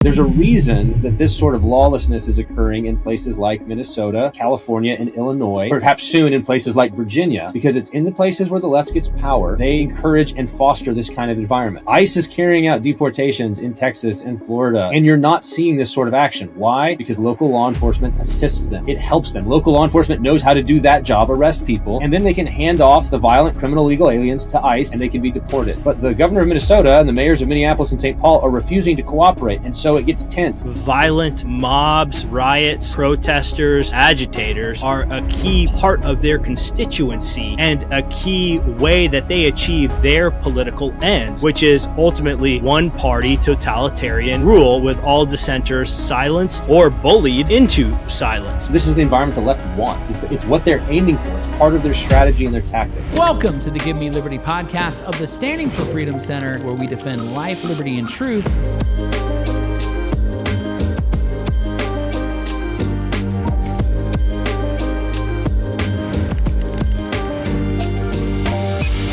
There's a reason that this sort of lawlessness is occurring in places like Minnesota, California, and Illinois, perhaps soon in places like Virginia, because it's in the places where the left gets power. They encourage and foster this kind of environment. ICE is carrying out deportations in Texas and Florida, and you're not seeing this sort of action. Why? Because local law enforcement assists them. It helps them. Local law enforcement knows how to do that job, arrest people, and then they can hand off the violent criminal illegal aliens to ICE and they can be deported. But the governor of Minnesota and the mayors of Minneapolis and St. Paul are refusing to cooperate, and so it gets tense. Violent mobs, riots, protesters, agitators are a key part of their constituency and a key way that they achieve their political ends, which is ultimately one-party totalitarian rule with all dissenters silenced or bullied into silence. This is the environment the left wants. It's what they're aiming for. It's part of their strategy and their tactics. Welcome to the Give Me Liberty podcast of the Standing for Freedom Center, where we defend life, liberty, and truth.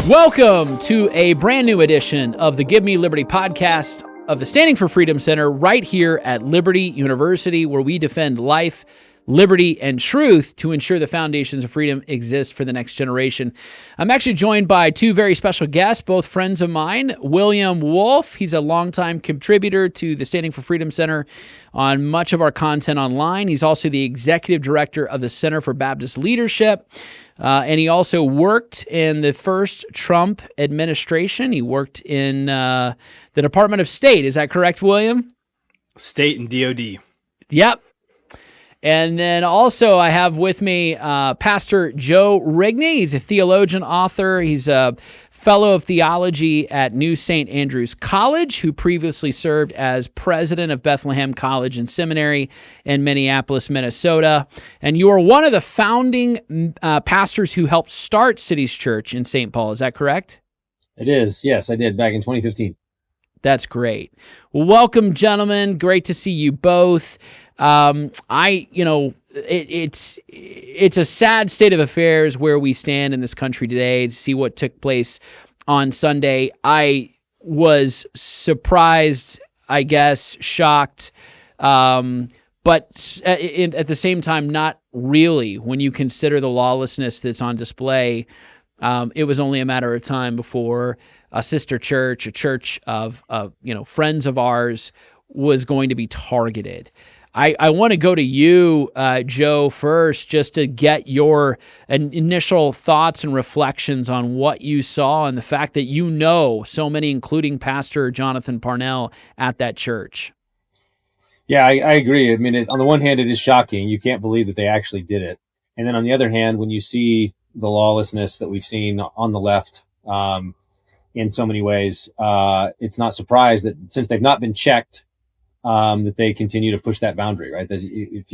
Welcome to a brand new edition of the Give Me Liberty podcast of the Standing for Freedom Center right here at Liberty University, where we defend life, liberty, and truth to ensure the foundations of freedom exist for the next generation. I'm actually joined by two very special guests, both friends of mine. William Wolfe, he's a longtime contributor to the Standing for Freedom Center on much of our content online. He's also the executive director of the Center for Baptist Leadership. And he also worked in the first Trump administration. He worked in the Department of State. Is that correct, William? State and DOD. Yep. And then also I have with me Pastor Joe Rigney. He's a theologian, author. He's a fellow of theology at New St. Andrews College, who previously served as president of Bethlehem College and Seminary in Minneapolis, Minnesota. And you are one of the founding pastors who helped start Cities Church in St. Paul. Is that correct? It is. Yes, I did back in 2015. That's great. Well, welcome, gentlemen. Great to see you both. It's a sad state of affairs where we stand in this country today to see what took place on Sunday. I was surprised, I guess, shocked, but at the same time, not really. When you consider the lawlessness that's on display, it was only a matter of time before a sister church, a church of friends of ours, was going to be targeted. I want to go to you, Joe, first, just to get your initial thoughts and reflections on what you saw and the fact that you know so many, including Pastor Jonathan Parnell, at that church. Yeah, I agree. I mean, on the one hand, it is shocking. You can't believe that they actually did it. And then on the other hand, when you see the lawlessness that we've seen on the left in so many ways, it's not surprised that since they've not been checked, that they continue to push that boundary, right? That if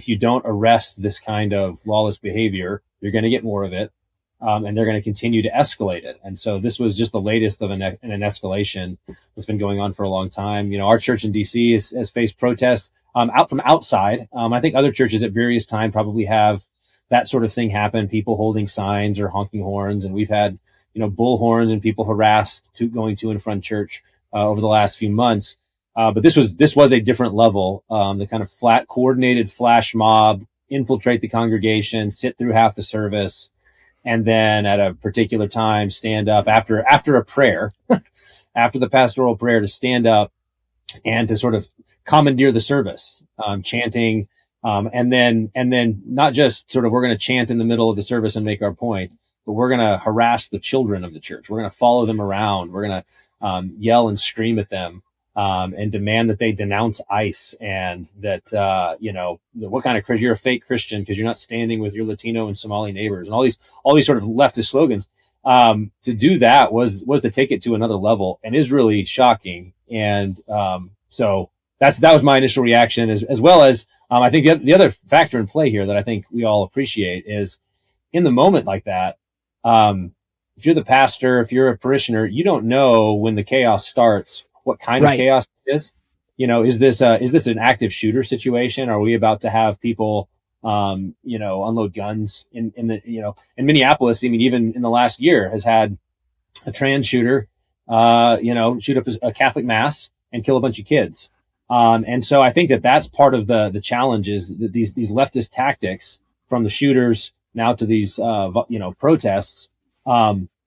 you don't arrest this kind of lawless behavior, you're going to get more of it, and they're going to continue to escalate it. And so this was just the latest of an escalation that's been going on for a long time. You know, our church in D.C. has faced protests out from outside. I think other churches at various times probably have that sort of thing happen, people holding signs or honking horns, and we've had bullhorns and people harassed going to and from church over the last few months. But this was a different level. The kind of flat, coordinated flash mob, infiltrate the congregation, sit through half the service, and then at a particular time stand up after a prayer, after the pastoral prayer, to stand up and to sort of commandeer the service, chanting, and then not just sort of we're going to chant in the middle of the service and make our point, but we're going to harass the children of the church. We're going to follow them around. We're going to yell and scream at them. And demand that they denounce ICE and that, what kind of Christian, you're a fake Christian because you're not standing with your Latino and Somali neighbors, and all these sort of leftist slogans. To do that was to take it to another level, and is really shocking. And so that was my initial reaction, as well as I think the other factor in play here that I think we all appreciate is in the moment like that. If you're the pastor, if you're a parishioner, you don't know when the chaos starts what kind of chaos this is. Is this an active shooter situation? Are we about to have people, unload guns in Minneapolis? I mean, even in the last year has had a trans shooter, shoot up a Catholic mass and kill a bunch of kids. And so I think that that's part of the challenge is that these leftist tactics, from the shooters now to these protests,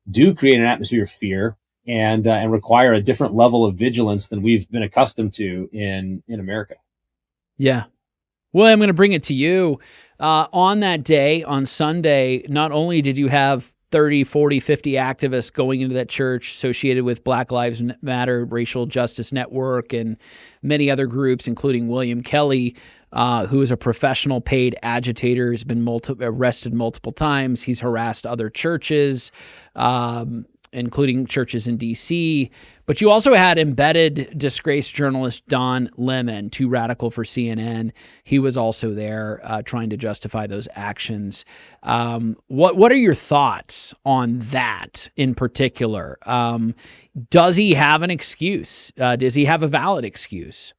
do create an atmosphere of fear and require a different level of vigilance than we've been accustomed to in America. Yeah. Well, I'm going to bring it to you. On that day, on Sunday, not only did you have 30, 40, 50 activists going into that church associated with Black Lives Matter, Racial Justice Network, and many other groups, including William Kelly, who is a professional paid agitator, has been arrested multiple times. He's harassed other churches, including churches in D.C., but you also had embedded disgraced journalist Don Lemon, too radical for CNN. He was also there trying to justify those actions. What are your thoughts on that in particular? Does he have an excuse? Does he have a valid excuse?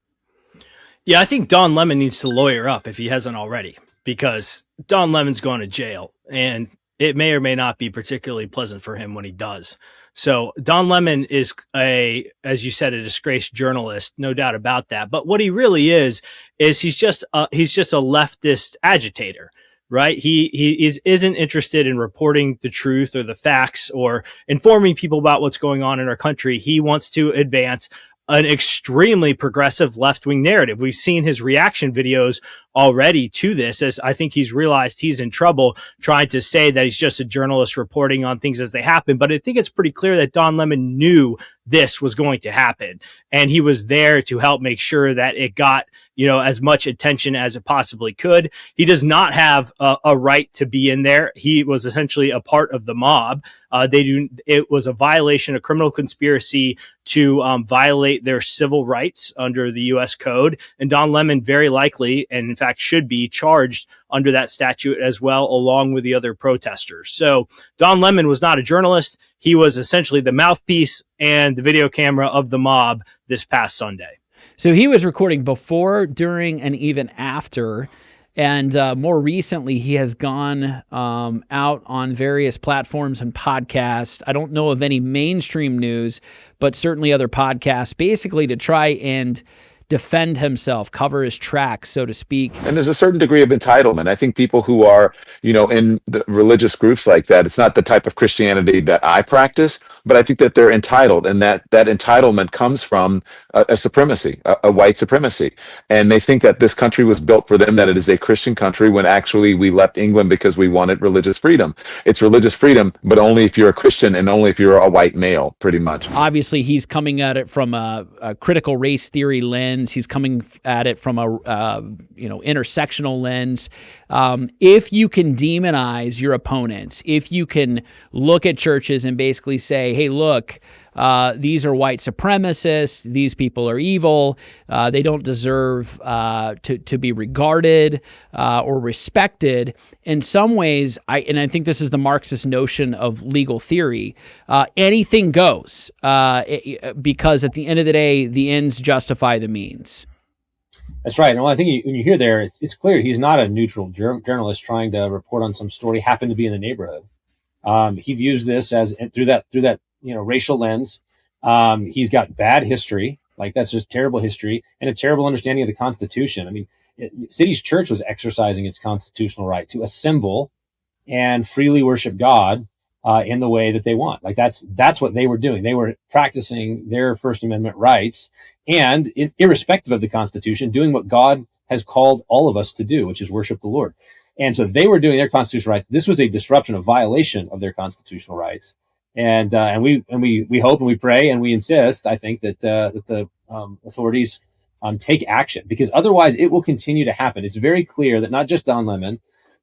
Yeah, I think Don Lemon needs to lawyer up if he hasn't already, because Don Lemon's going to jail, and it may or may not be particularly pleasant for him when he does. So Don Lemon is as you said, a disgraced journalist, no doubt about that. But what he really is he's just a leftist agitator, right? He isn't interested in reporting the truth or the facts or informing people about what's going on in our country. He wants to advance an extremely progressive left-wing narrative. We've seen his reaction videos already to this, as I think he's realized he's in trouble trying to say that he's just a journalist reporting on things as they happen. But I think it's pretty clear that Don Lemon knew this was going to happen, and he was there to help make sure that it got, as much attention as it possibly could. He does not have a right to be in there. He was essentially a part of the mob. It was a violation of criminal conspiracy to violate their civil rights under the U.S. Code. And Don Lemon very likely, and in fact should be, charged under that statute as well, along with the other protesters. So Don Lemon was not a journalist. He was essentially the mouthpiece and the video camera of the mob this past Sunday. So he was recording before, during, and even after. And more recently, he has gone out on various platforms and podcasts. I don't know of any mainstream news, but certainly other podcasts, basically to try and defend himself, cover his tracks, so to speak. And there's a certain degree of entitlement. I think people who are, in the religious groups like that, it's not the type of Christianity that I practice, but I think that they're entitled, and that entitlement comes from a supremacy, a white supremacy. And they think that this country was built for them, that it is a Christian country, when actually we left England because we wanted religious freedom. It's religious freedom, but only if you're a Christian and only if you're a white male, pretty much. Obviously, he's coming at it from a critical race theory lens. He's coming at it from a intersectional lens. If you can demonize your opponents, if you can look at churches and basically say, hey, look, these are white supremacists, these people are evil, they don't deserve to be regarded or respected. In some ways, I think this is the Marxist notion of legal theory, anything goes, because at the end of the day, the ends justify the means. That's right. And I think when you hear there, it's clear he's not a neutral journalist trying to report on some story happened to be in the neighborhood. He views this as through that racial lens. He's got bad history, like that's just terrible history, and a terrible understanding of the Constitution. I mean, City's church was exercising its constitutional right to assemble and freely worship God in the way that they want. Like that's what they were doing. They were practicing their First Amendment rights, and irrespective of the Constitution, doing what God has called all of us to do, which is worship the Lord. And so they were doing their constitutional rights. This was a disruption, a violation of their constitutional rights. And we hope and we pray and we insist, I think, that the authorities take action, because otherwise it will continue to happen. It's very clear that not just Don Lemon,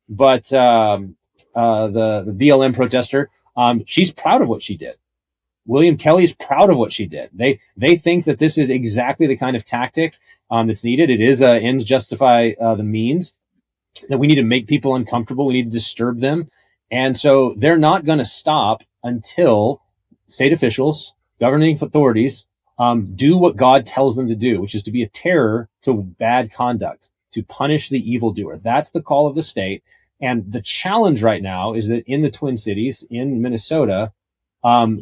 but the BLM protester, she's proud of what she did. William Kelly's proud of what she did. They think that this is exactly the kind of tactic that's needed. It is ends justify the means, that we need to make people uncomfortable. We need to disturb them. And so they're not going to stop until state officials, governing authorities, do what God tells them to do, which is to be a terror to bad conduct, to punish the evildoer. That's the call of the state. And the challenge right now is that in the Twin Cities, in Minnesota,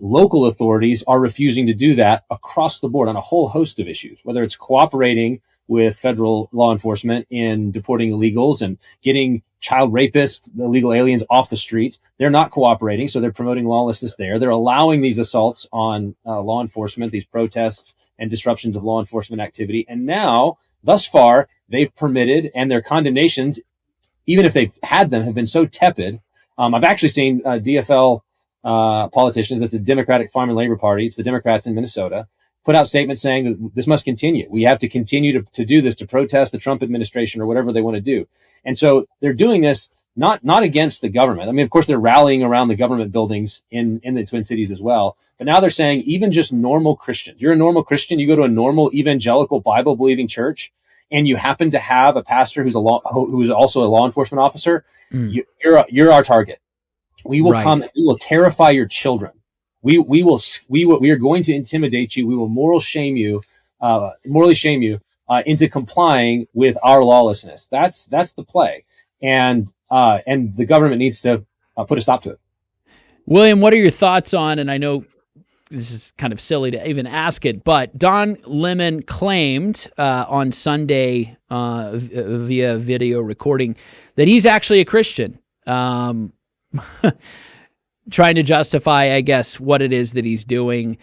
local authorities are refusing to do that across the board on a whole host of issues, whether it's cooperating with federal law enforcement in deporting illegals and getting child rapists, illegal aliens off the streets. They're not cooperating, so they're promoting lawlessness there. They're allowing these assaults on law enforcement, these protests and disruptions of law enforcement activity. And now, thus far, they've permitted, and their condemnations, even if they've had them, have been so tepid. I've actually seen DFL politicians, that's the Democratic Farm and Labor Party, it's the Democrats in Minnesota, put out statements saying that this must continue. We have to continue to do this, to protest the Trump administration or whatever they want to do. And so they're doing this not against the government. I mean, of course, they're rallying around the government buildings in the Twin Cities as well. But now they're saying even just normal Christians, you're a normal Christian, you go to a normal evangelical Bible-believing church, and you happen to have a pastor who's also a law enforcement officer, you're our target. We will come and we will terrify your children. We are going to intimidate you. We will morally shame you into complying with our lawlessness. That's the play, and the government needs to put a stop to it. William, what are your thoughts on? And I know this is kind of silly to even ask it, but Don Lemon claimed on Sunday via video recording that he's actually a Christian. Trying to justify, I guess, what it is that he's doing.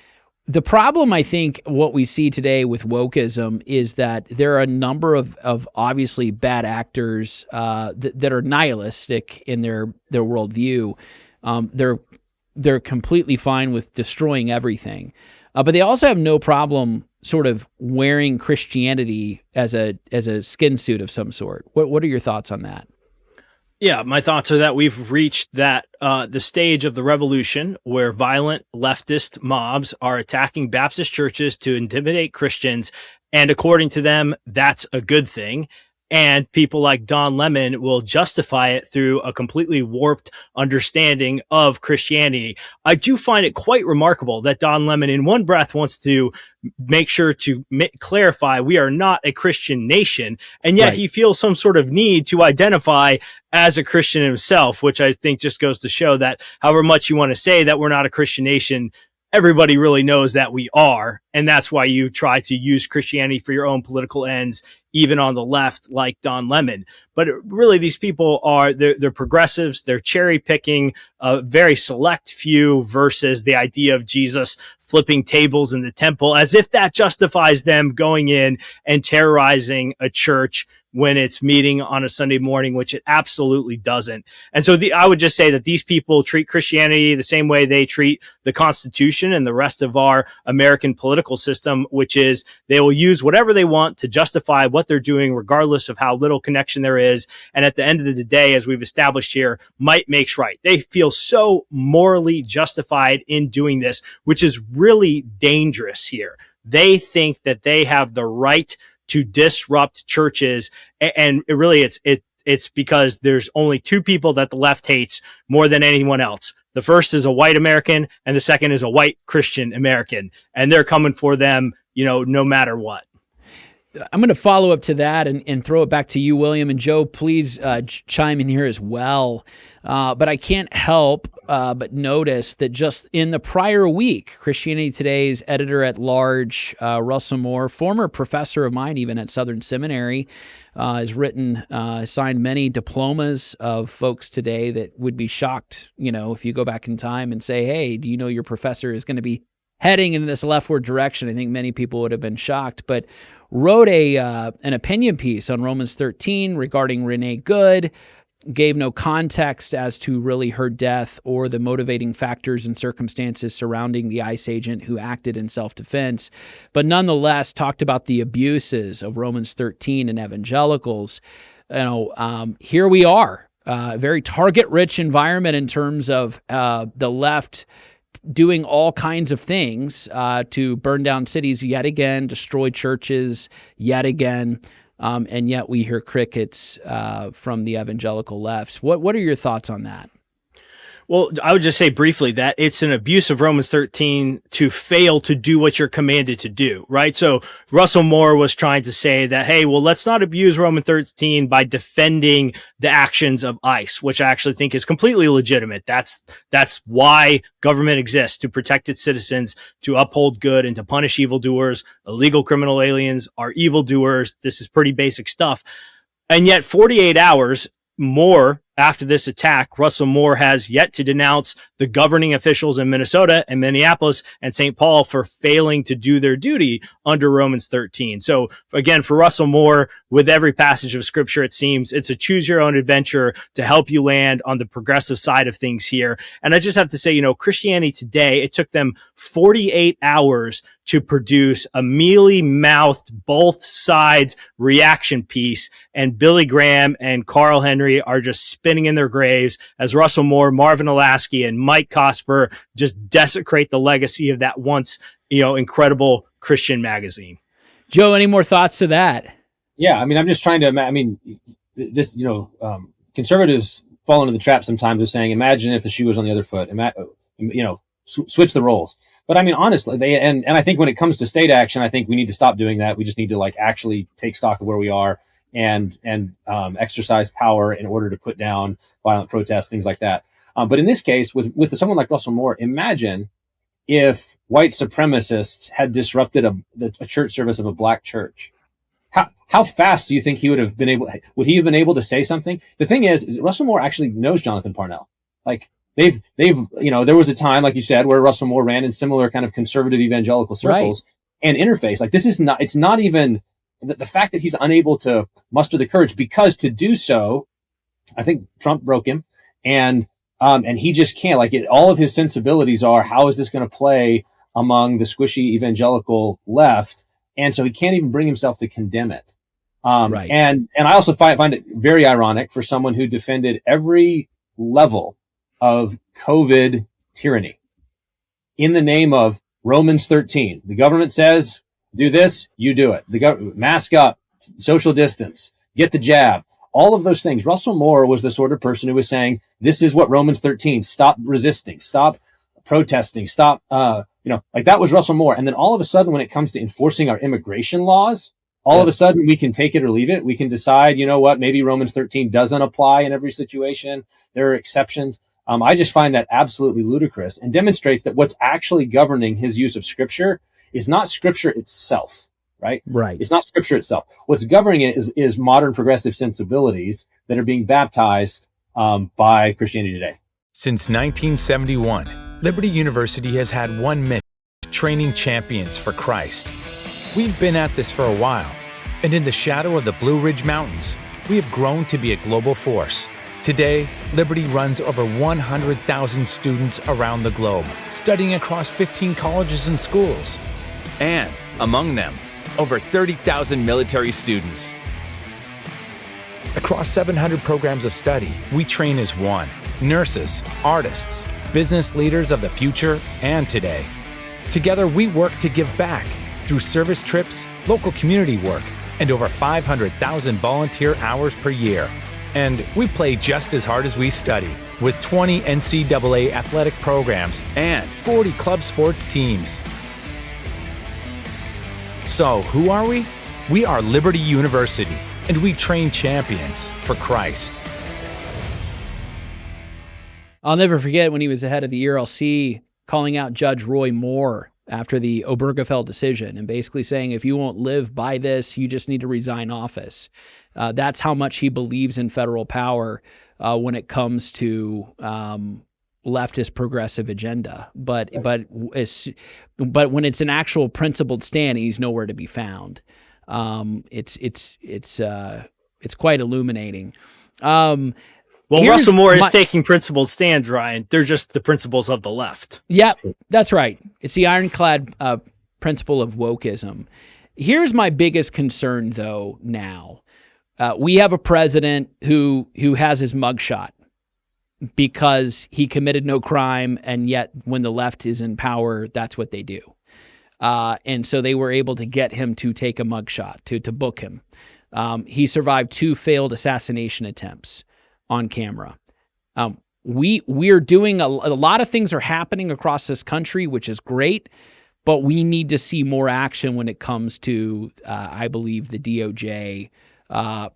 The problem, I think, what we see today with wokeism is that there are a number of obviously bad actors that are nihilistic in their worldview. They're completely fine with destroying everything, but they also have no problem sort of wearing Christianity as a skin suit of some sort. What are your thoughts on that? Yeah, my thoughts are that we've reached the stage of the revolution where violent leftist mobs are attacking Baptist churches to intimidate Christians. And according to them, that's a good thing. And people like Don Lemon will justify it through a completely warped understanding of Christianity. I do find it quite remarkable that Don Lemon in one breath wants to make sure to clarify we are not a Christian nation, and yet he feels some sort of need to identify as a Christian himself, which I think just goes to show that however much you want to say that we're not a Christian nation, everybody really knows that we are. And that's why you try to use Christianity for your own political ends, even on the left, like Don Lemon. But really, these people they're progressives. They're cherry picking a very select few versus the idea of Jesus flipping tables in the temple, as if that justifies them going in and terrorizing a church when it's meeting on a Sunday morning, which it absolutely doesn't. And so I would just say that these people treat Christianity the same way they treat the Constitution and the rest of our American political system, which is they will use whatever they want to justify what they're doing, regardless of how little connection there is. And at the end of the day, as we've established here, might makes right. They feel so morally justified in doing this, which is really dangerous here. They think that they have the right to disrupt churches, and it's because there's only two people that the left hates more than anyone else. The first is a white American, and the second is a white Christian American, and they're coming for them, no matter what. I'm going to follow up to that and throw it back to you, William, and Joe, please chime in here as well. But I can't help but notice that just in the prior week, Christianity Today's editor-at-large, Russell Moore, former professor of mine even at Southern Seminary, has signed many diplomas of folks today that would be shocked, if you go back in time and say, hey, do you know your professor is going to be heading in this leftward direction? I think many people would have been shocked, but wrote an opinion piece on Romans 13 regarding Renee Good, gave no context as to really her death or the motivating factors and circumstances surrounding the ICE agent who acted in self-defense, but nonetheless talked about the abuses of Romans 13 and evangelicals. Here we are, a very target-rich environment in terms of the left doing all kinds of things to burn down cities yet again, destroy churches yet again, and yet we hear crickets from the evangelical left. What are your thoughts on that? Well, I would just say briefly that it's an abuse of Romans 13 to fail to do what you're commanded to do, right? So Russell Moore was trying to say that, hey, well, let's not abuse Romans 13 by defending the actions of ICE, which I actually think is completely legitimate. That's why government exists, to protect its citizens, to uphold good, and to punish evildoers. Illegal criminal aliens are evildoers. This is pretty basic stuff. And yet 48 hours more after this attack, Russell Moore has yet to denounce the governing officials in Minnesota and Minneapolis and St. Paul for failing to do their duty under Romans 13. So again, for Russell Moore, with every passage of scripture, it seems it's a choose your own adventure to help you land on the progressive side of things here. And I just have to say, Christianity Today, it took them 48 hours to produce a mealy-mouthed, both sides reaction piece. And Billy Graham and Carl Henry are just spinning in their graves as Russell Moore, Marvin Olasky, and Mike Cosper just desecrate the legacy of that once, incredible Christian magazine. Joe, any more thoughts to that? Yeah, I'm just trying to. This, conservatives fall into the trap sometimes of saying, "Imagine if the shoe was on the other foot." Switch the roles. But honestly, and I think when it comes to state action, I think we need to stop doing that. We just need to actually take stock of where we are and exercise power in order to put down violent protests, things like that. But in this case, with someone like Russell Moore, imagine if white supremacists had disrupted a church service of a black church. How fast do you think he would have been able? Would he have been able to say something? The thing is Russell Moore actually knows Jonathan Parnell. They've there was a time, like you said, where Russell Moore ran in similar kind of conservative evangelical circles, right, and interface. This is not, it's not even the fact that he's unable to muster the courage, because to do so, I think Trump broke him, and he just can't, all of his sensibilities are, how is this going to play among the squishy evangelical left? And so he can't even bring himself to condemn it. Right. And I also find it very ironic for someone who defended every level of COVID tyranny in the name of Romans 13. The government says, do this, you do it. The government, mask up, social distance, get the jab, all of those things. Russell Moore was the sort of person who was saying, this is what Romans 13, stop resisting, stop protesting, stop, that was Russell Moore. And then all of a sudden, when it comes to enforcing our immigration laws, all of a sudden we can take it or leave it. We can decide, maybe Romans 13 doesn't apply in every situation. There are exceptions. I just find that absolutely ludicrous, and demonstrates that what's actually governing his use of scripture is not scripture itself, right? Right. It's not scripture itself. What's governing it is modern progressive sensibilities that are being baptized by Christianity Today. Since 1971, Liberty University has had one mission: training champions for Christ. We've been at this for a while, and in the shadow of the Blue Ridge Mountains, we have grown to be a global force. Today, Liberty runs over 100,000 students around the globe, studying across 15 colleges and schools. And among them, over 30,000 military students. Across 700 programs of study, we train as one: nurses, artists, business leaders of the future and today. Together, we work to give back through service trips, local community work, and over 500,000 volunteer hours per year. And we play just as hard as we study, with 20 NCAA athletic programs and 40 club sports teams. So, who are we? We are Liberty University, and we train champions for Christ. I'll never forget when he was the head of the ERLC calling out Judge Roy Moore after the Obergefell decision and basically saying, if you won't live by this, you just need to resign office. That's how much he believes in federal power when it comes to leftist progressive agenda. But when it's an actual principled stand, he's nowhere to be found. It's quite illuminating. Well, Russell Moore is taking principled stands, Ryan. They're just the principles of the left. Yeah, that's right. It's the ironclad principle of wokeism. Here's my biggest concern, though, now. We have a president who has his mugshot because he committed no crime, and yet when the left is in power, that's what they do. And so they were able to get him to take a mugshot, to book him. He survived 2 failed assassination attempts on camera. we're doing a lot of things are happening across this country, which is great, but we need to see more action when it comes to, I believe, the DOJ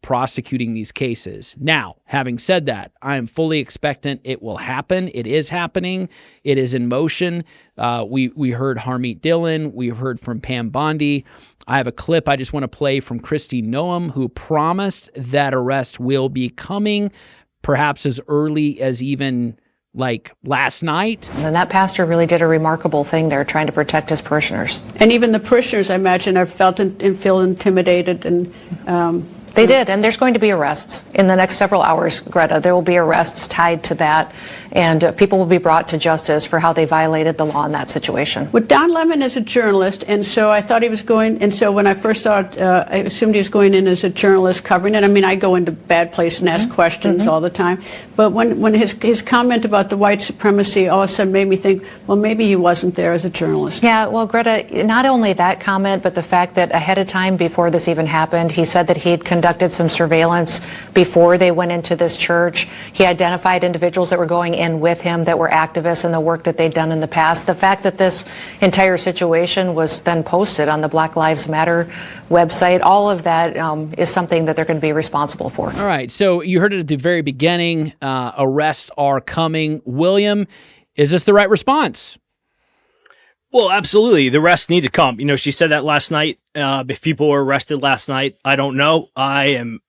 prosecuting these cases. Now, having said that, I am fully expectant it will happen. It is happening. It is in motion. We heard Harmeet Dillon. We've heard from Pam Bondi. I have a clip I just want to play from Kristi Noem, who promised that arrest will be coming, perhaps as early as even like last night. And that pastor really did a remarkable thing there, trying to protect his parishioners. And even the parishioners, I imagine, have felt and feel intimidated. And they did, and there's going to be arrests in the next several hours, Greta. There will be arrests tied to that, and people will be brought to justice for how they violated the law in that situation. Well, Don Lemon is a journalist, and so I thought he was going, and so when I first saw it, I assumed he was going in as a journalist covering it. I mean, I go into bad places and ask questions all the time, but when his comment about the white supremacy all of a sudden made me think, well, maybe he wasn't there as a journalist. Yeah, well, Greta, not only that comment, but the fact that ahead of time, before this even happened, he said that he had conducted some surveillance before they went into this church. He identified individuals that were going in with him that were activists in the work that they'd done in the past. The fact that this entire situation was then posted on the Black Lives Matter website, all of that is something that they're going to be responsible for. All right, so you heard it at the very beginning. Arrests are coming. William, is this the right response? Well, absolutely. The arrests need to come. You know, she said that last night. If people were arrested last night, I don't know. I am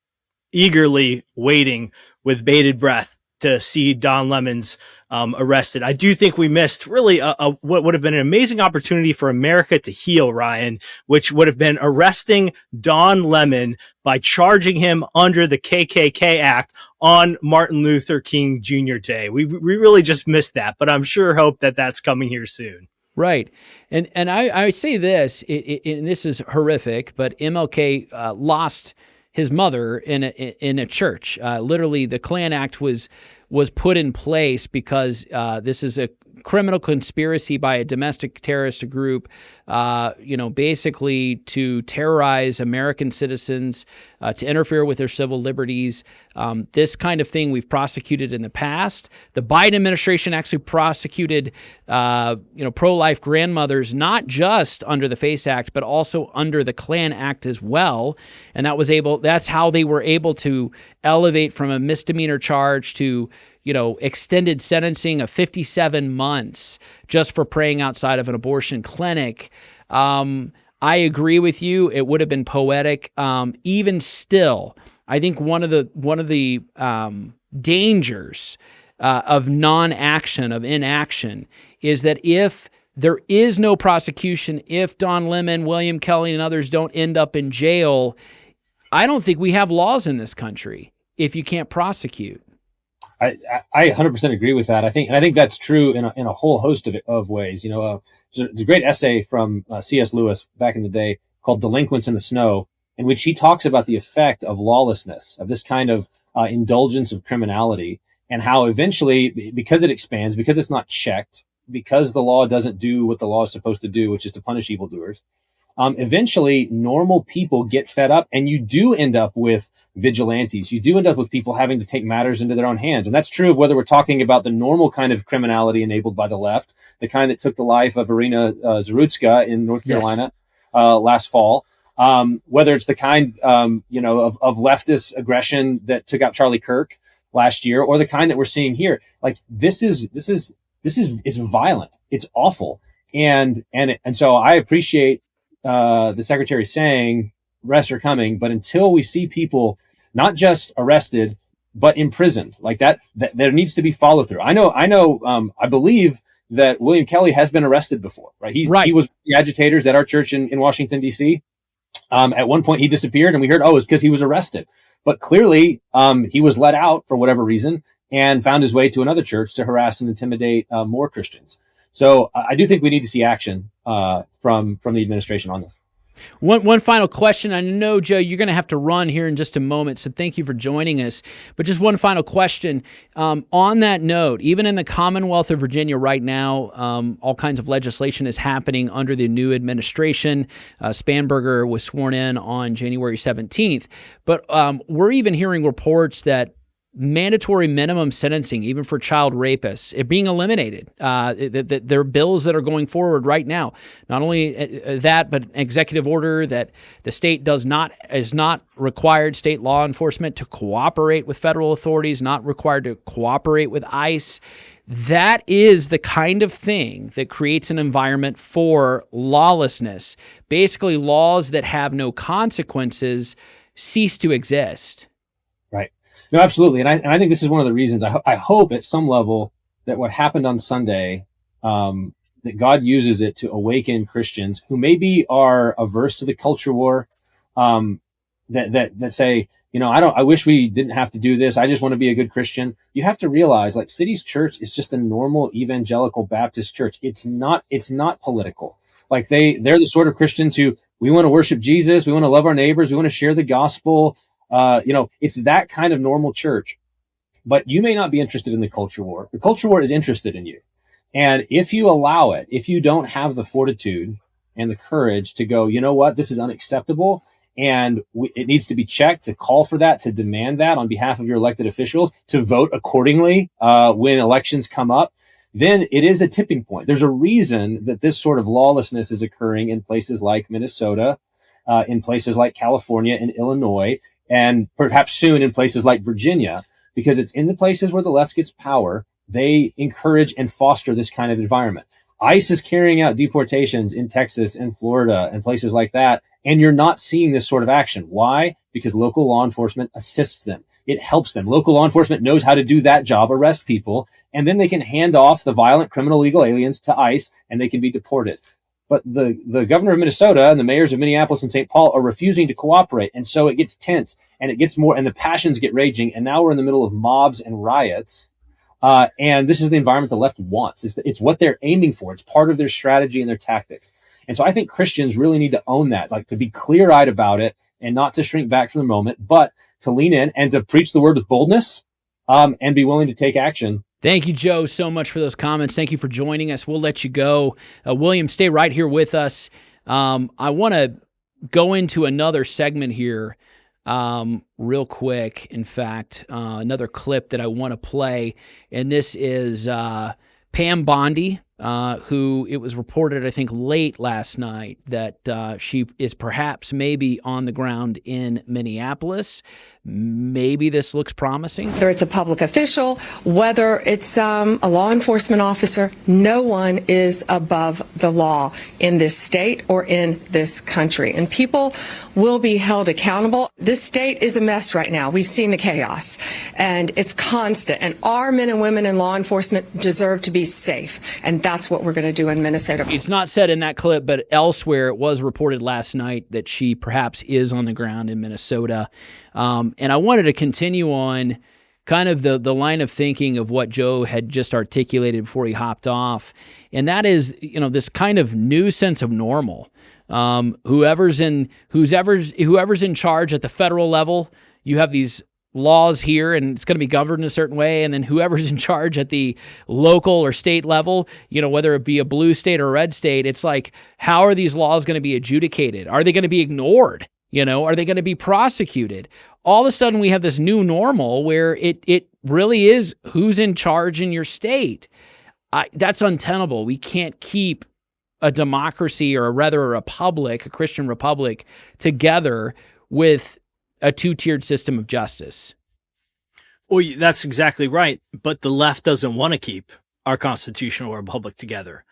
eagerly waiting with bated breath to see Don Lemon's arrested. I do think we missed really what would have been an amazing opportunity for America to heal, Ryan, which would have been arresting Don Lemon by charging him under the KKK Act on Martin Luther King Jr. Day. We really just missed that, but I'm sure hope that that's coming here soon. Right. And I say this, and this is horrific, but MLK lost his mother in a church. Literally, the Klan Act was put in place because this is a criminal conspiracy by a domestic terrorist group, basically to terrorize American citizens, to interfere with their civil liberties. This kind of thing we've prosecuted in the past. The Biden administration actually prosecuted, pro-life grandmothers, not just under the FACE Act, but also under the Klan Act as well. And that's how they were able to elevate from a misdemeanor charge to extended sentencing of 57 months just for praying outside of an abortion clinic. I agree with you. It would have been poetic. Even still, I think one of the dangers of non-action, of inaction, is that if there is no prosecution, if Don Lemon, William Kelly, and others don't end up in jail, I don't think we have laws in this country if you can't prosecute. I 100% agree with that. I think that's true in a whole host of ways. There's a great essay from C.S. Lewis back in the day called "Delinquents in the Snow," in which he talks about the effect of lawlessness, of this kind of indulgence of criminality, and how eventually, because it expands, because it's not checked, because the law doesn't do what the law is supposed to do, which is to punish evildoers, eventually normal people get fed up, and you do end up with vigilantes. You do end up with people having to take matters into their own hands. And that's true of whether we're talking about the normal kind of criminality enabled by the left, the kind that took the life of Irina Zarutska in North Carolina last fall, whether it's the kind, of leftist aggression that took out Charlie Kirk last year, or the kind that we're seeing here. Like this is violent. It's awful. And so I appreciate the secretary saying arrests are coming, but until we see people not just arrested but imprisoned like that there needs to be follow through. I believe that William Kelly has been arrested before, right? He was the agitators at our church in Washington D.C. At one point he disappeared, and we heard, it's because he was arrested. But clearly he was let out for whatever reason and found his way to another church to harass and intimidate more Christians. So I do think we need to see action from the administration on this. One final question. I know, Joe, you're going to have to run here in just a moment, so thank you for joining us. But just one final question. On that note, even in the Commonwealth of Virginia right now, all kinds of legislation is happening under the new administration. Spanberger was sworn in on January 17th. But we're even hearing reports that mandatory minimum sentencing, even for child rapists, it being eliminated. There are bills that are going forward right now. Not only that, but an executive order that the state is not required, state law enforcement, to cooperate with federal authorities, not required to cooperate with ICE. That is the kind of thing that creates an environment for lawlessness. Basically, laws that have no consequences cease to exist. Right. No, absolutely. And I think this is one of the reasons I hope at some level that what happened on Sunday, that God uses it to awaken Christians who maybe are averse to the culture war, that say, I wish we didn't have to do this. I just want to be a good Christian. You have to realize, like, City's Church is just a normal evangelical Baptist church. It's not political. Like, they're the sort of Christians who, we want to worship Jesus. We want to love our neighbors. We want to share the gospel. It's that kind of normal church. But you may not be interested in the culture war. The culture war is interested in you. And if you allow it, if you don't have the fortitude and the courage to go, you know what, this is unacceptable, and it needs to be checked, to call for that, to demand that on behalf of your elected officials, to vote accordingly when elections come up, then it is a tipping point. There's a reason that this sort of lawlessness is occurring in places like Minnesota, in places like California and Illinois, and perhaps soon in places like Virginia, because it's in the places where the left gets power, they encourage and foster this kind of environment. ICE is carrying out deportations in Texas and Florida and places like that, and you're not seeing this sort of action. Why? Because local law enforcement assists them. It helps them. Local law enforcement knows how to do that job, arrest people, and then they can hand off the violent criminal illegal aliens to ICE, and they can be deported. But the governor of Minnesota and the mayors of Minneapolis and St. Paul are refusing to cooperate, and so it gets tense, and it gets more, and the passions get raging, and now we're in the middle of mobs and riots. And this is the environment the left wants. It's what they're aiming for. It's part of their strategy and their tactics. And so I think Christians really need to own that, like, to be clear-eyed about it and not to shrink back from the moment, but to lean in and to preach the word with boldness, and be willing to take action. Thank you, Joe, so much for those comments. Thank you for joining us. We'll let you go. William, stay right here with us. I want to go into another segment here real quick. In fact, another clip that I want to play, and this is Pam Bondi, who it was reported, I think, late last night that she is perhaps maybe on the ground in Minneapolis. Maybe this looks promising. Whether it's a public official, whether it's a law enforcement officer, no one is above the law in this state or in this country. And people will be held accountable. This state is a mess right now. We've seen the chaos, and it's constant. And our men and women in law enforcement deserve to be safe. And that's what we're going to do in Minnesota. It's not said in that clip, but elsewhere it was reported last night that she perhaps is on the ground in Minnesota. And I wanted to continue on kind of the line of thinking of what Joe had just articulated before he hopped off. And that is, this kind of new sense of normal. Whoever's in charge at the federal level, you have these laws here and it's going to be governed a certain way. And then whoever's in charge at the local or state level, whether it be a blue state or a red state, it's like, how are these laws going to be adjudicated? Are they going to be ignored? Are they going to be prosecuted? All of a sudden we have this new normal where it really is who's in charge in your state. That's untenable. We can't keep a democracy, or rather a republic, a Christian republic, together with a two-tiered system of justice. Well, that's exactly right. But the left doesn't want to keep our constitutional republic together.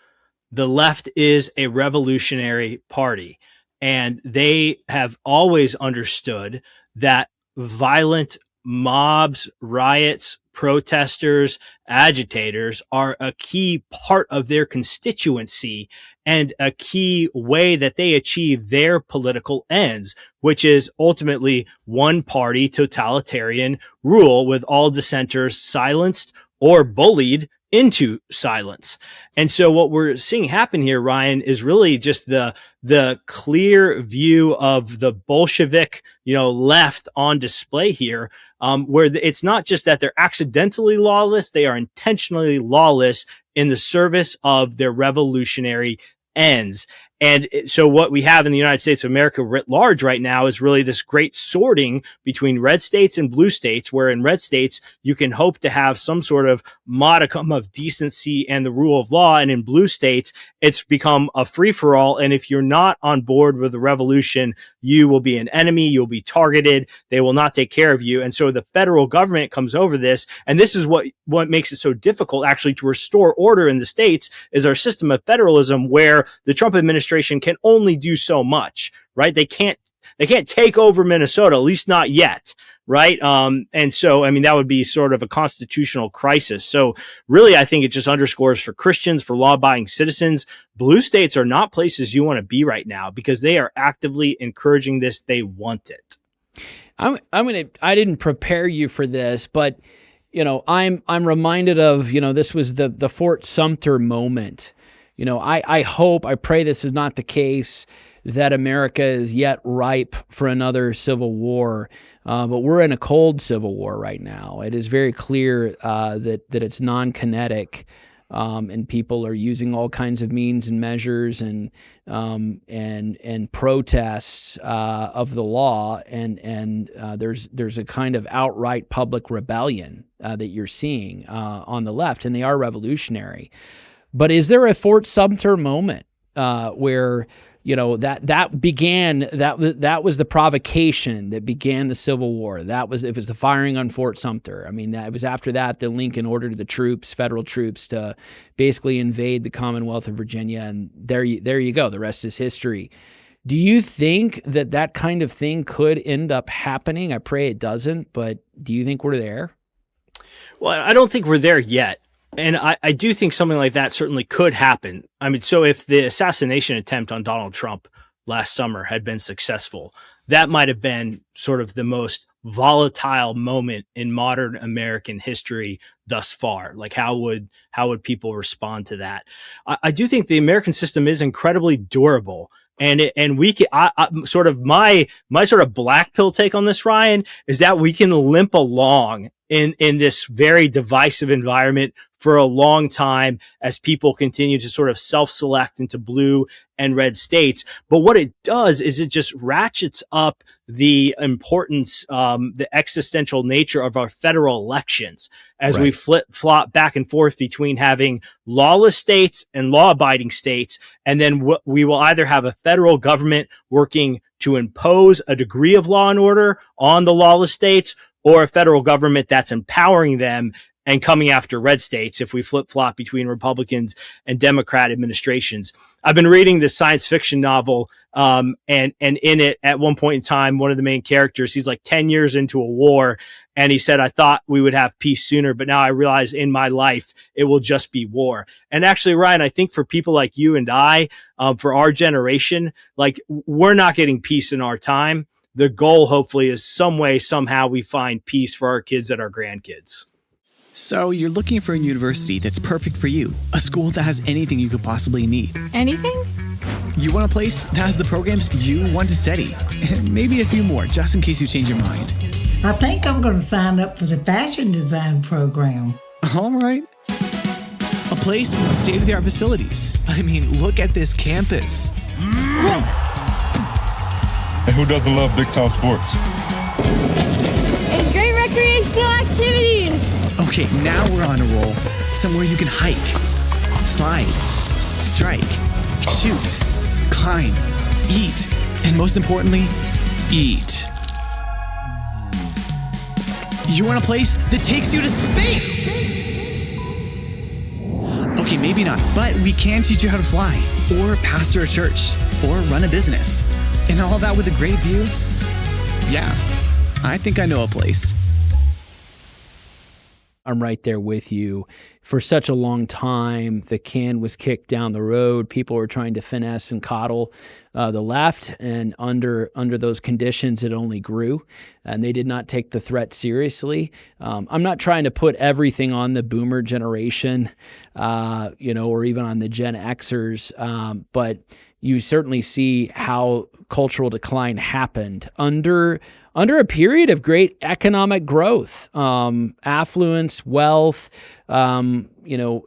The left is a revolutionary party, and they have always understood that violent mobs, riots, protesters, agitators are a key part of their constituency and a key way that they achieve their political ends, which is ultimately one party totalitarian rule with all dissenters silenced or bullied into silence. And so what we're seeing happen here, Ryan, is really just the clear view of the Bolshevik, left on display here, where it's not just that they're accidentally lawless, they are intentionally lawless in the service of their revolutionary ends. So what we have in the United States of America writ large right now is really this great sorting between red states and blue states, where in red states, you can hope to have some sort of modicum of decency and the rule of law. And in blue states, it's become a free for all. And if you're not on board with the revolution, you will be an enemy. You'll be targeted. They will not take care of you. And so the federal government comes over this. And this is what makes it so difficult actually to restore order in the states, is our system of federalism, where the Trump administration can only do so much, right? They can't take over Minnesota, at least not yet. Right. And so, I mean, that would be sort of a constitutional crisis. So really, I think it just underscores for Christians, for law abiding citizens, blue states are not places you want to be right now, because they are actively encouraging this. They want it. I didn't prepare you for this, but I'm reminded of, this was the Fort Sumter moment. I pray this is not the case, that America is yet ripe for another civil war. But we're in a cold civil war right now. It is very clear that it's non-kinetic, and people are using all kinds of means and measures and protests of the law, and there's a kind of outright public rebellion that you're seeing on the left, and they are revolutionary. But is there a Fort Sumter moment where that began, that was the provocation that began the Civil War? It was the firing on Fort Sumter. I mean, it was after that Lincoln ordered the federal troops, to basically invade the Commonwealth of Virginia, and there you go. The rest is history. Do you think that kind of thing could end up happening? I pray it doesn't, but do you think we're there? Well, I don't think we're there yet. And I do think something like that certainly could happen. I mean, so if the assassination attempt on Donald Trump last summer had been successful, that might have been sort of the most volatile moment in modern American history thus far. Like, how would people respond to that? I do think the American system is incredibly durable. And we can, sort of my sort of black pill take on this, Ryan, is that we can limp along in this very divisive environment for a long time as people continue to sort of self-select into blue and red states. But what it does is it just ratchets up the importance, the existential nature of our federal elections as we flip-flop back and forth between having lawless states and law-abiding states. And then we will either have a federal government working to impose a degree of law and order on the lawless states, or a federal government that's empowering them and coming after red states if we flip-flop between Republicans and Democrat administrations. I've been reading this science fiction novel, and in it, at one point in time, one of the main characters, he's like 10 years into a war, and he said, I thought we would have peace sooner, but now I realize in my life, it will just be war. And actually, Ryan, I think for people like you and I, for our generation, like, we're not getting peace in our time. The goal, hopefully, is some way, somehow, we find peace for our kids and our grandkids. So you're looking for a university that's perfect for you, a school that has anything you could possibly need. Anything? You want a place that has the programs you want to study, and maybe a few more, just in case you change your mind. I think I'm going to sign up for the fashion design program. All right. A place with state-of-the-art facilities. I mean, look at this campus. And who doesn't love big-time sports? And great recreational activities. Okay, now we're on a roll. Somewhere you can hike, slide, strike, shoot, climb, eat, and most importantly, eat. You want a place that takes you to space? Okay, maybe not, but we can teach you how to fly, or pastor a church, or run a business. And all that with a great view? Yeah, I think I know a place. I'm right there with you. For such a long time, the can was kicked down the road. People were trying to finesse and coddle the left, and under those conditions, it only grew, and they did not take the threat seriously. I'm not trying to put everything on the boomer generation, or even on the Gen Xers, but you certainly see how cultural decline happened under a period of great economic growth, affluence, wealth,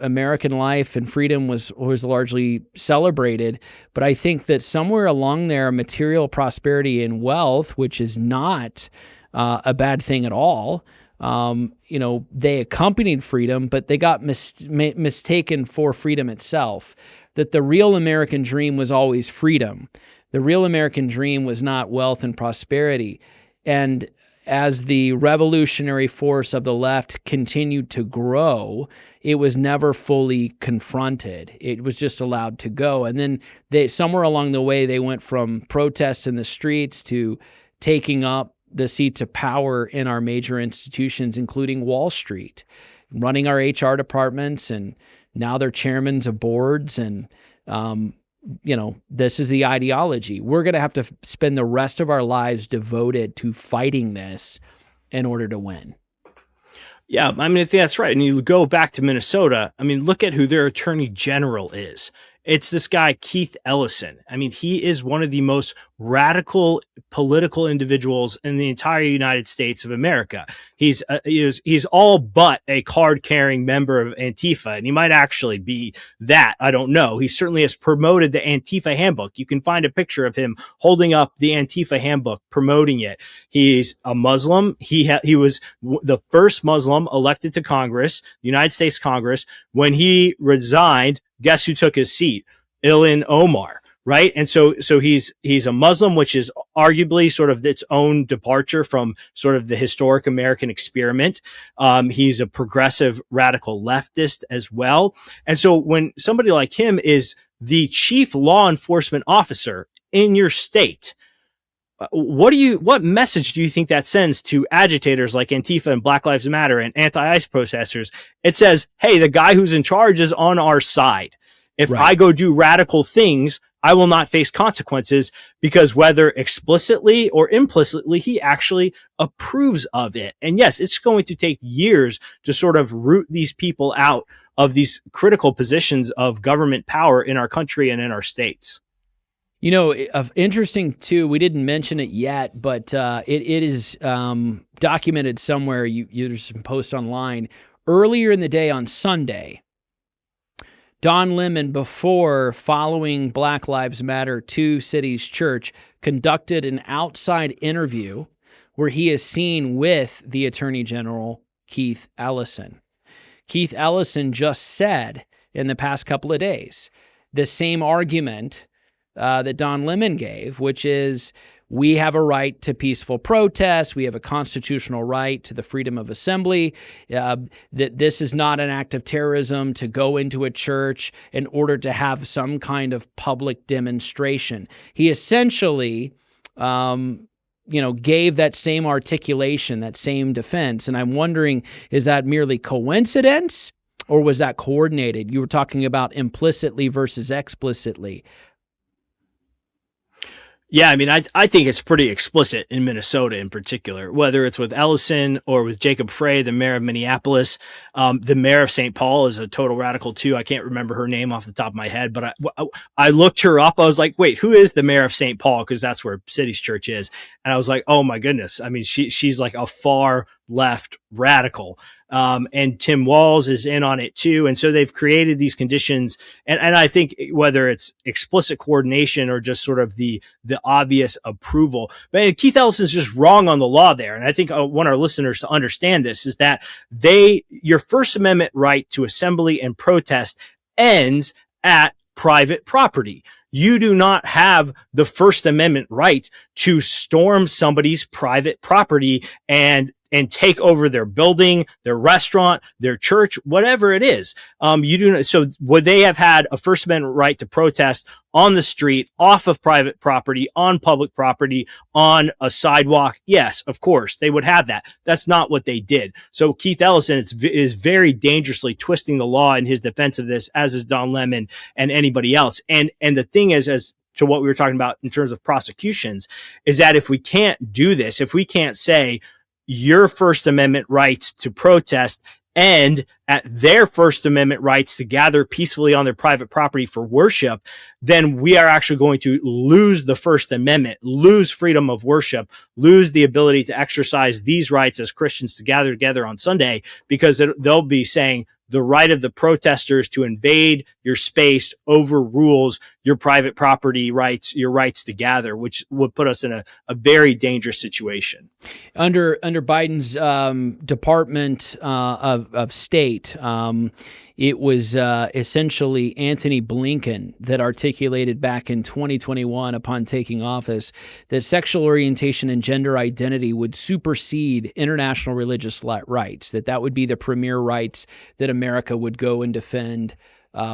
American life and freedom was largely celebrated. But I think that somewhere along there, material prosperity and wealth, which is not a bad thing at all, they accompanied freedom, but they got mistaken for freedom itself. That the real American dream was always freedom. The real American dream was not wealth and prosperity. And as the revolutionary force of the left continued to grow, it was never fully confronted. It was just allowed to go. And then somewhere along the way, they went from protests in the streets to taking up the seats of power in our major institutions, including Wall Street, running our HR departments, and now they're chairmen of boards. And, this is the ideology. We're going to have to spend the rest of our lives devoted to fighting this in order to win. Yeah, I think that's right. And you go back to Minnesota, look at who their attorney general is. It's this guy, Keith Ellison. He is one of the most radical political individuals in the entire United States of America. He's all but a card-carrying member of Antifa, and he might actually be that. I don't know. He certainly has promoted the Antifa handbook. You can find a picture of him holding up the Antifa handbook, promoting it. He's a Muslim. He was the first Muslim elected to Congress, the United States Congress. When he resigned, guess who took his seat? Ilhan Omar, right? And so he's a Muslim, which is arguably sort of its own departure from sort of the historic American experiment. He's a progressive radical leftist as well. And so when somebody like him is the chief law enforcement officer in your state, what message do you think that sends to agitators like Antifa and Black Lives Matter and anti-ICE protesters? It says, hey, the guy who's in charge is on our side. If I go do radical things, I will not face consequences, because whether explicitly or implicitly, he actually approves of it. And yes, it's going to take years to sort of root these people out of these critical positions of government power in our country and in our states. Interesting too, we didn't mention it yet, but it is documented somewhere. There's some posts online. Earlier in the day on Sunday, Don Lemon, before following Black Lives Matter to City's Church, conducted an outside interview where he is seen with the Attorney General, Keith Ellison. Keith Ellison just said in the past couple of days the same argument that Don Lemon gave, which is we have a right to peaceful protest. We have a constitutional right to the freedom of assembly. That this is not an act of terrorism to go into a church in order to have some kind of public demonstration. He essentially, gave that same articulation, that same defense. And I'm wondering, is that merely coincidence or was that coordinated? You were talking about implicitly versus explicitly. Yeah, I think it's pretty explicit in Minnesota in particular, whether it's with Ellison or with Jacob Frey, the mayor of Minneapolis. The mayor of St. Paul is a total radical too. I can't remember her name off the top of my head, but I looked her up. I was like, wait, who is the mayor of St. Paul? Because that's where City's Church is. And I was like, oh my goodness. She's like a far left radical. And Tim Walz is in on it too. And so they've created these conditions. And I think whether it's explicit coordination or just sort of the obvious approval, but Keith Ellison's just wrong on the law there. And I think I want our listeners to understand this is that your First Amendment right to assembly and protest ends at private property. You do not have the First Amendment right to storm somebody's private property and take over their building, their restaurant, their church, whatever it is. You do not. So would they have had a First Amendment right to protest on the street, off of private property, on public property, on a sidewalk? Yes, of course they would have that. That's not what they did. So Keith Ellison is very dangerously twisting the law in his defense of this, as is Don Lemon and anybody else. And the thing is, as to what we were talking about in terms of prosecutions, is that if we can't do this, if we can't say your First Amendment rights to protest end at their First Amendment rights to gather peacefully on their private property for worship, then we are actually going to lose the First Amendment, lose freedom of worship, lose the ability to exercise these rights as Christians to gather together on Sunday, because they'll be saying the right of the protesters to invade your space overrules your private property rights, your rights to gather, which would put us in a very dangerous situation. Under Biden's Department of State, it was essentially Antony Blinken that articulated back in 2021 upon taking office that sexual orientation and gender identity would supersede international religious rights, that would be the premier rights that America would go and defend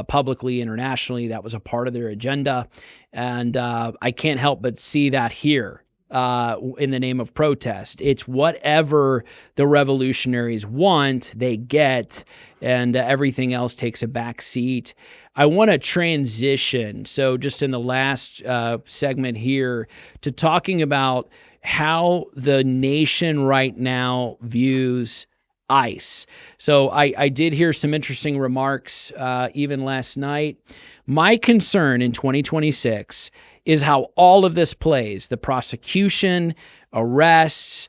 publicly, internationally. That was a part of their agenda. And I can't help but see that here. In the name of protest. It's whatever the revolutionaries want, they get, and everything else takes a back seat. I want to transition, so just in the last segment here, to talking about how the nation right now views ICE. So I did hear some interesting remarks even last night. My concern in 2026 is how all of this plays, the prosecution, arrests,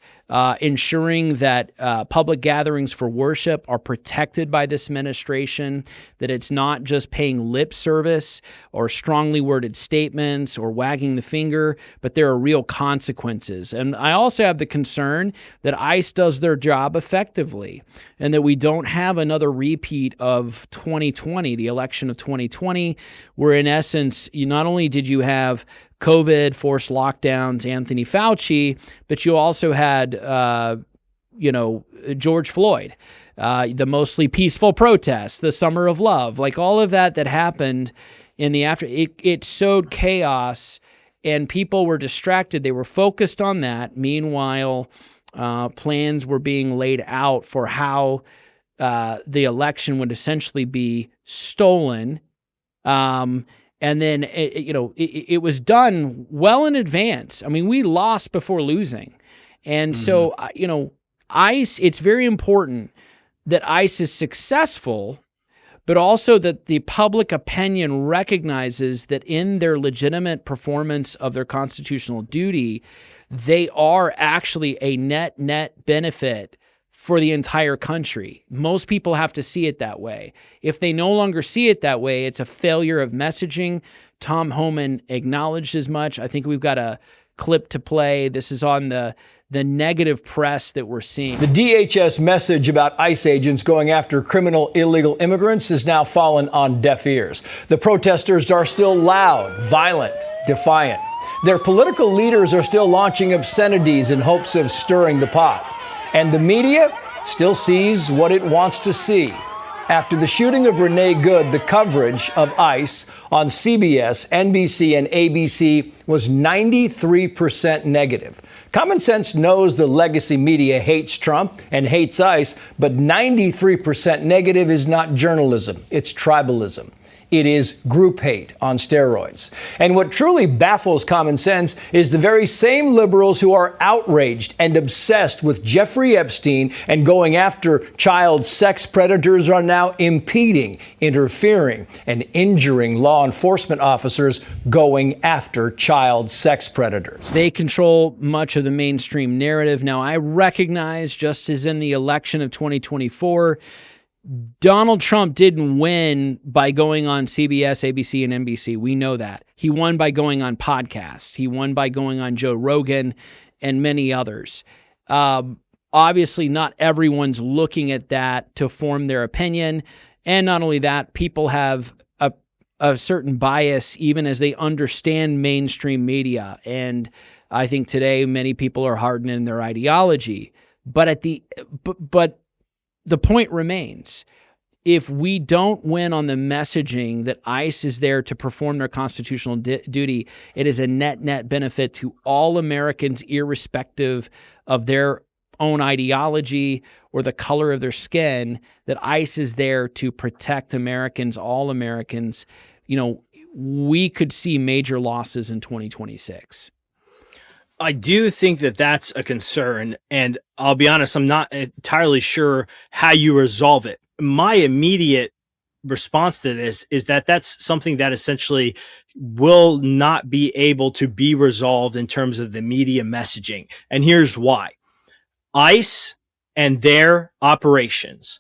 ensuring that public gatherings for worship are protected by this administration, that it's not just paying lip service or strongly worded statements or wagging the finger, but there are real consequences. And I also have the concern that ICE does their job effectively and that we don't have another repeat of 2020, the election of 2020, where in essence, not only did you have COVID, forced lockdowns, Anthony Fauci, but you also had, George Floyd, the mostly peaceful protests, the Summer of Love, like all of that happened in the after. It sowed chaos, and people were distracted. They were focused on that. Meanwhile, plans were being laid out for how the election would essentially be stolen. And then, it was done well in advance. I mean, we lost before losing. And so, ICE, it's very important that ICE is successful, but also that the public opinion recognizes that in their legitimate performance of their constitutional duty, they are actually a net benefit for the entire country. Most people have to see it that way. If they no longer see it that way, it's a failure of messaging. Tom Homan acknowledged as much. I think we've got a clip to play. This is on the negative press that we're seeing. The DHS message about ICE agents going after criminal illegal immigrants has now fallen on deaf ears. The protesters are still loud, violent, defiant. Their political leaders are still launching obscenities in hopes of stirring the pot. And the media still sees what it wants to see. After the shooting of Renee Good, the coverage of ICE on CBS, NBC, and ABC was 93% negative. Common sense knows the legacy media hates Trump and hates ICE, but 93% negative is not journalism, it's tribalism. It is group hate on steroids. And what truly baffles common sense is the very same liberals who are outraged and obsessed with Jeffrey Epstein and going after child sex predators are now impeding, interfering, and injuring law enforcement officers going after child sex predators. They control much of the mainstream narrative. Now, I recognize, just as in the election of 2024, Donald Trump didn't win by going on CBS, ABC, and NBC. We know that. He won by going on podcasts. He won by going on Joe Rogan and many others. Obviously, not everyone's looking at that to form their opinion. And not only that, people have a certain bias even as they understand mainstream media. And I think today many people are hardened in their ideology. But the point remains, if we don't win on the messaging that ICE is there to perform their constitutional duty, it is a net benefit to all Americans, irrespective of their own ideology or the color of their skin, that ICE is there to protect Americans, all Americans. We could see major losses in 2026. I do think that that's a concern, and I'll be honest, I'm not entirely sure how you resolve it. My immediate response to this is that that's something that essentially will not be able to be resolved in terms of the media messaging. And here's why. ICE and their operations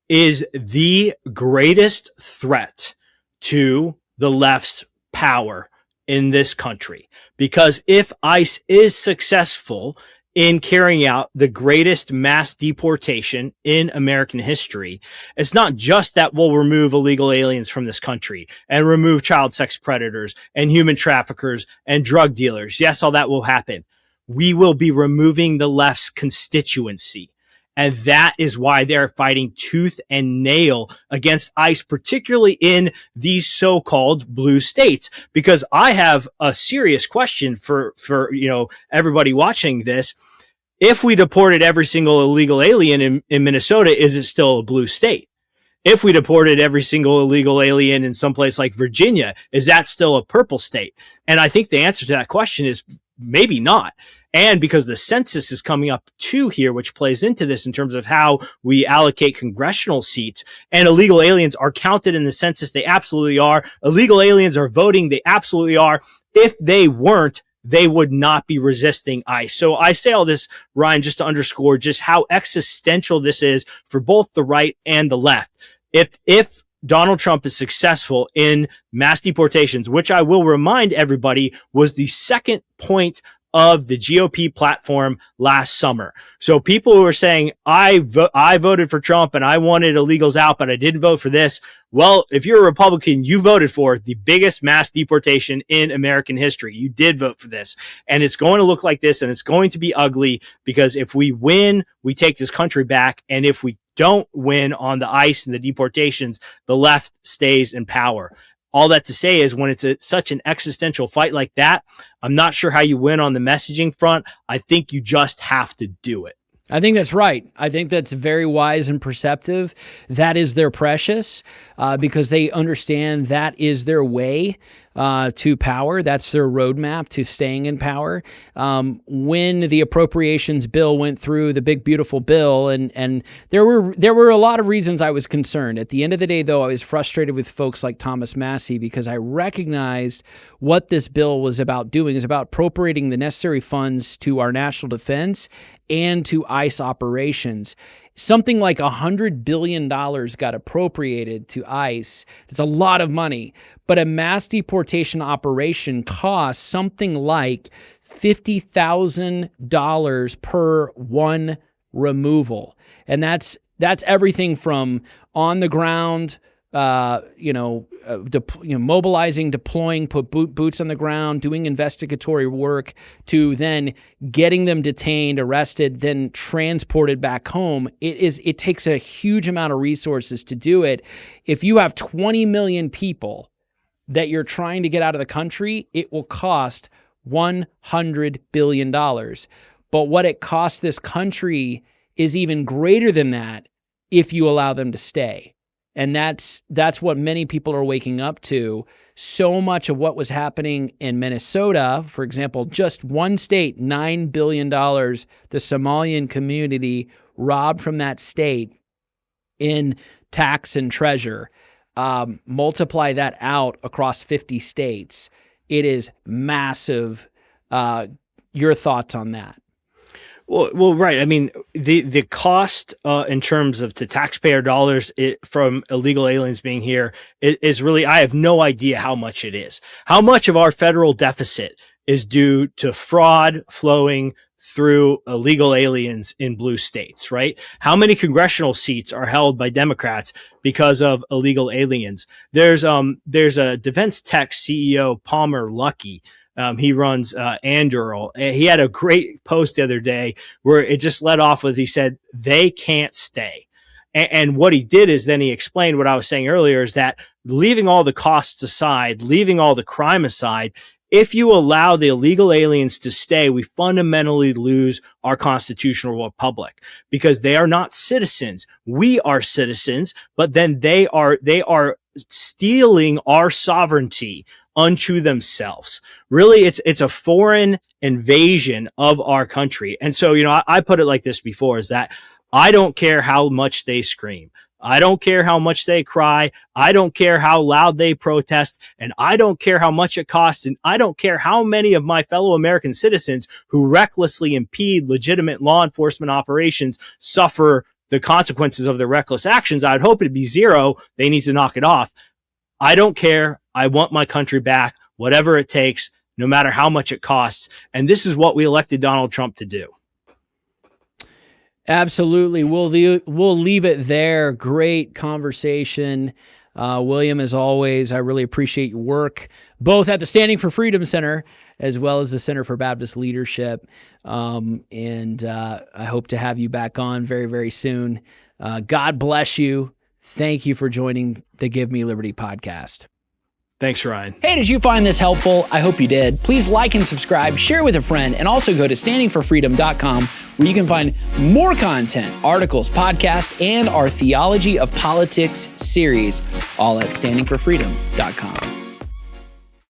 is the greatest threat to the left's power in this country. Because if ICE is successful in carrying out the greatest mass deportation in American history, it's not just that we'll remove illegal aliens from this country and remove child sex predators and human traffickers and drug dealers. Yes, all that will happen. We will be removing the left's constituency. And that is why they're fighting tooth and nail against ICE, particularly in these so-called blue states. Because I have a serious question for everybody watching this. If we deported every single illegal alien in Minnesota, is it still a blue state? If we deported every single illegal alien in someplace like Virginia, is that still a purple state? And I think the answer to that question is maybe not. And because the census is coming up too here, which plays into this in terms of how we allocate congressional seats, and illegal aliens are counted in the census. They absolutely are. Illegal aliens are voting. They absolutely are. If they weren't, they would not be resisting ICE. So I say all this, Ryan, just to underscore just how existential this is for both the right and the left. If Donald Trump is successful in mass deportations, which I will remind everybody was the second point of the GOP platform last summer. So people who are saying, I voted for Trump and I wanted illegals out, but I didn't vote for this. Well, if you're a Republican, you voted for the biggest mass deportation in American history. You did vote for this. And it's going to look like this, and it's going to be ugly, because if we win, we take this country back. And if we don't win on the ICE and the deportations, the left stays in power. All that to say is, when it's such an existential fight like that, I'm not sure how you win on the messaging front. I think you just have to do it. I think that's right. I think that's very wise and perceptive. That is their precious, because they understand that is their way to power. That's their roadmap to staying in power. When the appropriations bill went through, the big beautiful bill, and there were a lot of reasons I was concerned. At the end of the day, though, I was frustrated with folks like Thomas Massie, because I recognized what this bill was about doing is about appropriating the necessary funds to our national defense and to ICE operations. Something like $100 billion got appropriated to ICE. That's a lot of money. But a mass deportation operation costs something like $50,000 per one removal. And that's everything from on the ground, mobilizing, deploying, put boots on the ground, doing investigatory work, to then getting them detained, arrested, then transported back home. It takes a huge amount of resources to do it. If you have 20 million people that you're trying to get out of the country, it will cost $100 billion. But what it costs this country is even greater than that if you allow them to stay. And that's what many people are waking up to. So much of what was happening in Minnesota, for example, just one state, $9 billion, the Somalian community robbed from that state in tax and treasure. Multiply that out across 50 states. It is massive. Your thoughts on that? Well, right. I mean, the cost in terms of to taxpayer dollars from illegal aliens being here is really, I have no idea how much it is. How much of our federal deficit is due to fraud flowing through illegal aliens in blue states, right? How many congressional seats are held by Democrats because of illegal aliens? There's a defense tech CEO, Palmer Luckey. He runs Anduril. He had a great post the other day where it just led off with, he said, they can't stay. And what he did is then he explained what I was saying earlier, is that leaving all the costs aside, leaving all the crime aside, if you allow the illegal aliens to stay, we fundamentally lose our constitutional republic, because they are not citizens. We are citizens, but then they are stealing our sovereignty unto themselves. Really, it's a foreign invasion of our country. And so, I put it like this before, is that I don't care how much they scream. I don't care how much they cry. I don't care how loud they protest. And I don't care how much it costs. And I don't care how many of my fellow American citizens who recklessly impede legitimate law enforcement operations suffer the consequences of their reckless actions. I'd hope it'd be zero. They need to knock it off. I don't care. I want my country back, whatever it takes, no matter how much it costs. And this is what we elected Donald Trump to do. Absolutely. We'll leave it there. Great conversation. William, as always, I really appreciate your work, both at the Standing for Freedom Center as well as the Center for Baptist Leadership. And I hope to have you back on very, very soon. God bless you. Thank you for joining the Give Me Liberty podcast. Thanks, Ryan. Hey, did you find this helpful? I hope you did. Please like and subscribe, share with a friend, and also go to standingforfreedom.com where you can find more content, articles, podcasts, and our Theology of Politics series, all at standingforfreedom.com.